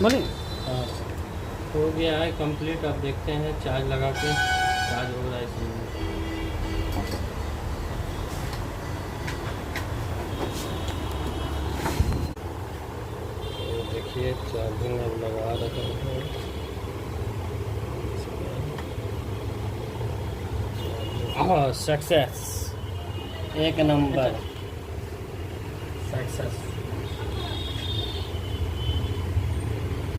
बोलिए। हाँ, हो गया है कंप्लीट। अब देखते हैं चार्ज लगा के चार्ज हो रहा है इसमें। तो देखिए चार्जिंग अब लगा रहे हैं। हाँ, सक्सेस, एक नंबर सक्सेस।